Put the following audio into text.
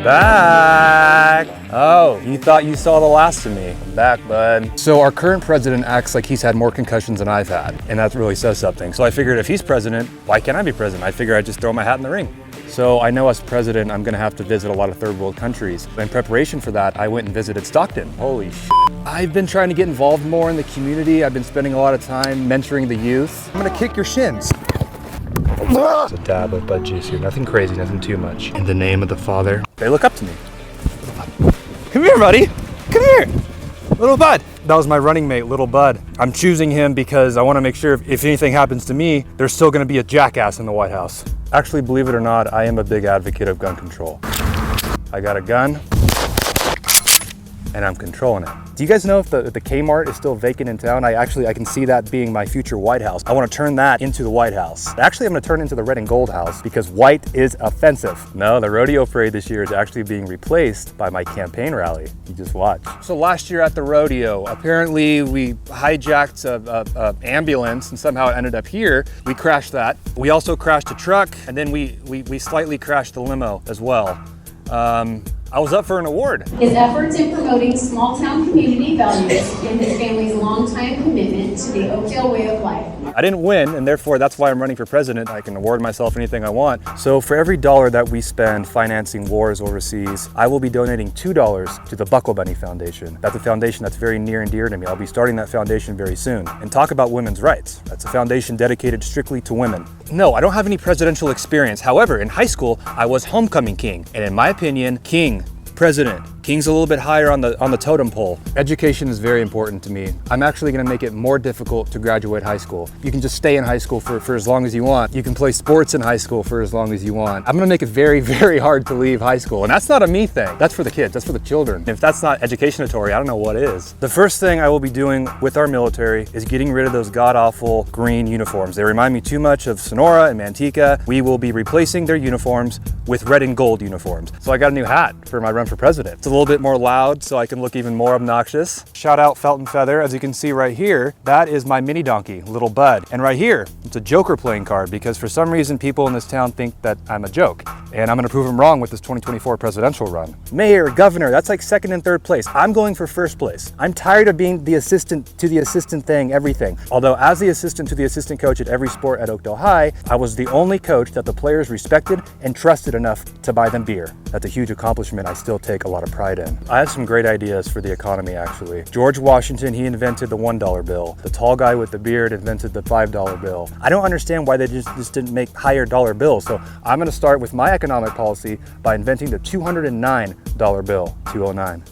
back. Oh, you thought you saw the last of me. I'm back, bud. So our current president acts like he's had more concussions than I've had, and that really says something. So I figured if he's president, why can't I be president? I figure I'd just throw my hat in the ring. So I know as president, I'm gonna have to visit a lot of third world countries. In preparation for that, I went and visited Stockton. Holy shit. I've been trying to get involved more in the community. I've been spending a lot of time mentoring the youth. I'm gonna kick your shins. It's a dab of Bud juice here, nothing crazy, nothing too much. In the name of the Father, they look up to me. Come here, buddy, come here, little Bud. That was my running mate, little Bud. I'm choosing him because I wanna make sure if anything happens to me, there's still gonna be a jackass in the White House. Actually, believe it or not, I am a big advocate of gun control. I got a gun, and I'm controlling it. Do you guys know if the Kmart is still vacant in town? I can see that being my future White House. I want to turn that into the White House. Actually, I'm going to turn it into the red and gold house because white is offensive. No, the rodeo parade this year is actually being replaced by my campaign rally. You just watch. So last year at the rodeo, apparently we hijacked a ambulance and somehow it ended up here. We crashed that. We also crashed a truck and then we slightly crashed the limo as well. I was up for an award. His efforts in promoting small-town community values and his family's long-time commitment to the Oakdale way of life. I didn't win, and therefore that's why I'm running for president. I can award myself anything I want. So for every dollar that we spend financing wars overseas, I will be donating $2 to the Buckle Bunny Foundation. That's a foundation that's very near and dear to me. I'll be starting that foundation very soon. And talk about women's rights. That's a foundation dedicated strictly to women. No, I don't have any presidential experience. However, in high school, I was homecoming king. And in my opinion, king, president. King's a little bit higher on the totem pole. Education is very important to me. I'm actually gonna make it more difficult to graduate high school. You can just stay in high school for as long as you want. You can play sports in high school for as long as you want. I'm gonna make it very, very hard to leave high school. And that's not a me thing. That's for the kids, that's for the children. If that's not educationatory, I don't know what is. The first thing I will be doing with our military is getting rid of those god-awful green uniforms. They remind me too much of Sonora and Manteca. We will be replacing their uniforms with red and gold uniforms. So I got a new hat for my run for president. It's a little bit more loud so I can look even more obnoxious. Shout out Felt and Feather. As you can see right here, that is my mini donkey, little Bud. And right here, it's a Joker playing card because for some reason people in this town think that I'm a joke. And I'm gonna prove them wrong with this 2024 presidential run. Mayor, governor, that's like second and third place. I'm going for first place. I'm tired of being the assistant to the assistant thing, everything. Although as the assistant to the assistant coach at every sport at Oakdale High, I was the only coach that the players respected and trusted enough to buy them beer. That's a huge accomplishment I still take a lot of pride in. I have some great ideas for the economy actually. George Washington, he invented the $1 bill. The tall guy with the beard invented the $5 bill. I don't understand why they just didn't make higher dollar bills. So I'm gonna start with my economic policy by inventing the $209 bill, 209.